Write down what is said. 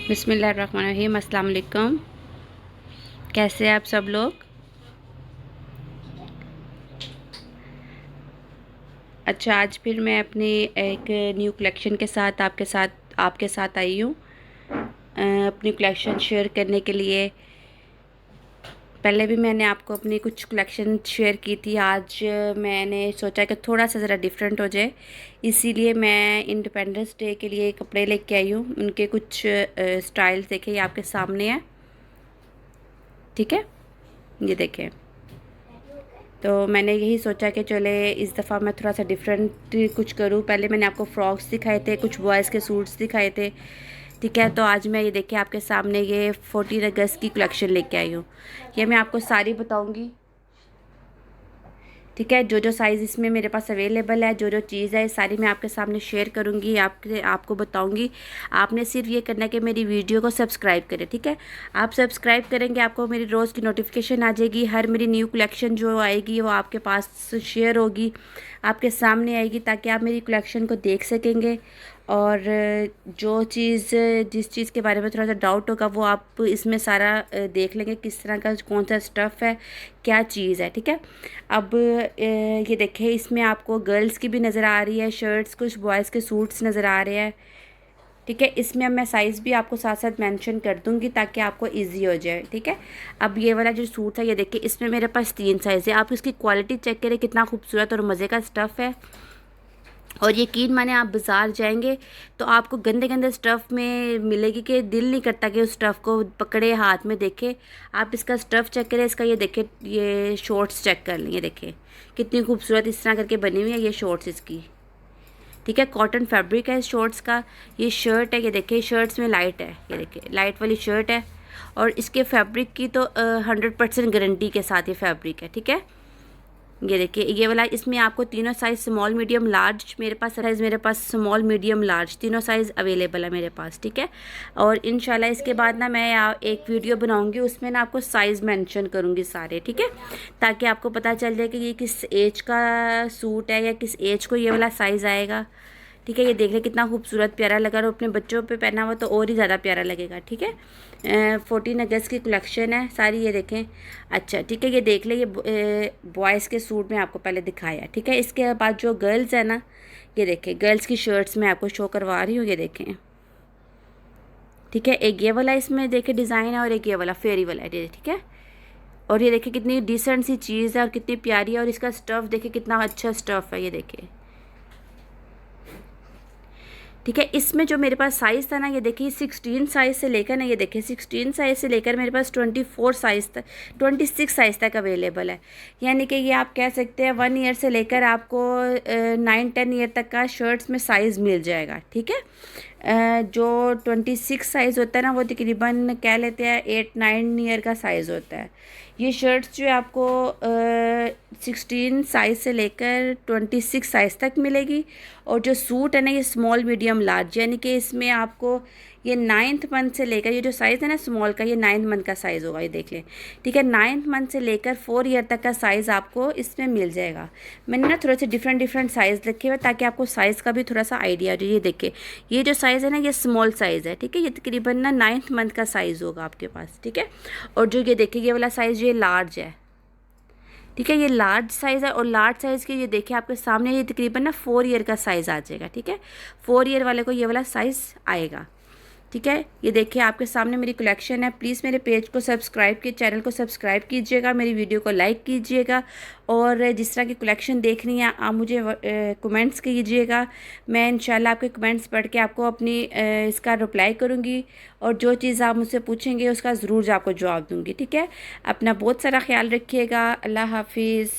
बिस्मिल्लाहिर्रहमानिर्रहीम। अस्सलाम वालेकुम। कैसे हैं आप सब लोग? अच्छा, आज फिर मैं अपनी एक न्यू कलेक्शन के साथ आपके साथ आई हूँ अपनी कलेक्शन शेयर करने के लिए। पहले भी मैंने आपको अपनी कुछ कलेक्शन शेयर की थी। आज मैंने सोचा कि थोड़ा सा ज़रा डिफरेंट हो जाए, इसीलिए मैं इंडिपेंडेंस डे के लिए कपड़े लेके आई हूँ। उनके कुछ स्टाइल्स देखे, ये आपके सामने है। ठीक है, ये देखें। तो मैंने यही सोचा कि चले इस दफ़ा मैं थोड़ा सा डिफरेंट कुछ करूं। पहले मैंने आपको फ्रॉक्स दिखाए थे, कुछ बॉयज़ के सूट्स दिखाए थे। ठीक है, तो आज मैं ये देखिए आपके सामने ये 14 अगस्त की कलेक्शन लेके आई हूँ। ये मैं आपको सारी बताऊंगी। ठीक है, जो जो साइज़ इसमें मेरे पास अवेलेबल है, जो जो चीज़ है, सारी मैं आपके सामने शेयर करूँगी, आपको बताऊँगी। आपने सिर्फ ये करना है कि मेरी वीडियो को सब्सक्राइब करें। ठीक है, आप सब्सक्राइब करेंगे, आपको मेरी रोज़ की नोटिफिकेशन आ जाएगी। हर मेरी न्यू कलेक्शन जो आएगी वो आपके पास शेयर होगी, आपके सामने आएगी, ताकि आप मेरी कलेक्शन को देख सकेंगे। और जिस चीज़ के बारे में थोड़ा सा डाउट होगा वो आप इसमें सारा देख लेंगे, किस तरह का कौन सा स्टफ़ है, क्या चीज़ है। ठीक है, अब ये देखें, इसमें आपको गर्ल्स की भी नज़र आ रही है शर्ट्स, कुछ बॉयज़ के सूट्स नज़र आ रहे हैं। ठीक है, इसमें अब मैं साइज़ भी आपको साथ साथ मेंशन कर दूंगी ताकि आपको इजी हो जाए। ठीक है, अब ये वाला जो सूट है, ये देखिए, इसमें मेरे पास 3 साइज़ है। आप इसकी क्वालिटी चेक करें, कितना खूबसूरत और मज़े का स्टफ़ है। और यकीन माने, आप बाज़ार जाएंगे तो आपको गंदे गंदे स्टफ़ में मिलेगी कि दिल नहीं करता कि उस स्टफ़ को पकड़े, हाथ में देखे। आप इसका स्टफ़ चेक करें, इसका ये देखें, ये शॉर्ट्स चेक कर लें। ये देखें कितनी खूबसूरत इस तरह करके बनी हुई है ये शॉर्ट्स इसकी। ठीक है, कॉटन फैब्रिक है इस शॉर्ट्स का। ये शर्ट है, ये देखिए, शर्ट्स में लाइट है, ये देखिए लाइट वाली शर्ट है। और इसके फैब्रिक की तो 100% गारंटी के साथ ये फैब्रिक है। ठीक है, ये देखिए, ये वाला, इसमें आपको तीनों साइज़ स्मॉल मीडियम लार्ज, मेरे पास स्मॉल मीडियम लार्ज तीनों साइज़ अवेलेबल है मेरे पास। ठीक है, और इंशाल्लाह इसके बाद ना मैं एक वीडियो बनाऊंगी, उसमें ना आपको साइज़ मेंशन करूंगी सारे। ठीक है, ताकि आपको पता चल जाए कि ये किस एज का सूट है या किस एज को ये वाला साइज़ आएगा। ठीक है, ये देख लें कितना खूबसूरत प्यारा लगा, और अपने बच्चों पे पहना हुआ तो और ही ज़्यादा प्यारा लगेगा। ठीक है, 14 अगस्त की कलेक्शन है सारी, ये देखें। अच्छा, ठीक है, ये देख लें, ये बॉयज़ के सूट में आपको पहले दिखाया। ठीक है, इसके बाद जो गर्ल्स है ना, ये देखें, गर्ल्स की शर्ट्स मैं आपको शो करवा रही हूँ, ये देखें। ठीक है, एक ये वाला इसमें देखें डिज़ाइन है, और एक ये वाला फेरी वाला है। ठीक है, और ये देखें कितनी डिसेंट सी चीज़ है और कितनी प्यारी है। और इसका स्टफ़ देखें कितना अच्छा स्टफ़ है, ये देखें। ठीक है, इसमें जो मेरे पास साइज़ था ना, ये देखिए 16 साइज़ से लेकर ना, ये देखिए 16 साइज़ से लेकर मेरे पास 24 साइज़ तक, 26 साइज़ तक अवेलेबल है। यानी कि ये आप कह सकते हैं 1 ईयर से लेकर आपको 9-10 ईयर तक का शर्ट्स में साइज़ मिल जाएगा। ठीक है, जो 26 साइज़ होता है ना, वो तकरीबन कह लेते हैं 8-9 ईयर का साइज़ होता है। ये शर्ट्स जो है आपको 16 साइज़ से लेकर 26 साइज़ तक मिलेगी। और जो सूट है ना, ये स्मॉल मीडियम लार्ज, यानी कि इसमें आपको ये 9th मंथ से लेकर, ये जो साइज़ है ना स्मॉल का, ये 9th मंथ का साइज़ होगा, ये देख लें। ठीक है, 9th मंथ से लेकर 4 ईयर तक का साइज़ आपको इसमें मिल जाएगा। मैंने ना थोड़े से डिफरेंट साइज़ रखे हुए ताकि आपको साइज़ का भी थोड़ा सा आइडिया हो जाए। ये देखिए, ये जो साइज़ है ना, ये स्मॉल साइज़ है। ठीक है, ये तकरीबन ना 9th मंथ का साइज़ होगा आपके पास। ठीक है, और जो ये देखिए, ये वाला साइज़ ये लार्ज है। ठीक है, ये लार्ज साइज़ है, और लार्ज साइज़ के ये देखिए आपके सामने, ये तकरीबन ना 4 ईयर का साइज़ आ जाएगा। ठीक है, 4 ईयर वाले को ये वाला साइज़ आएगा। ठीक है, ये देखिए आपके सामने मेरी कलेक्शन है। प्लीज़ मेरे पेज को सब्सक्राइब चैनल को सब्सक्राइब कीजिएगा, मेरी वीडियो को लाइक कीजिएगा, और जिस तरह की कलेक्शन देखनी है आप मुझे कमेंट्स कीजिएगा। मैं इंशाल्लाह आपके कमेंट्स पढ़ के आपको अपनी इसका रिप्लाई करूँगी, और जो चीज़ आप मुझसे पूछेंगे उसका ज़रूर आपको जवाब दूँगी। ठीक है, अपना बहुत सारा ख्याल रखिएगा। अल्लाह हाफिज़।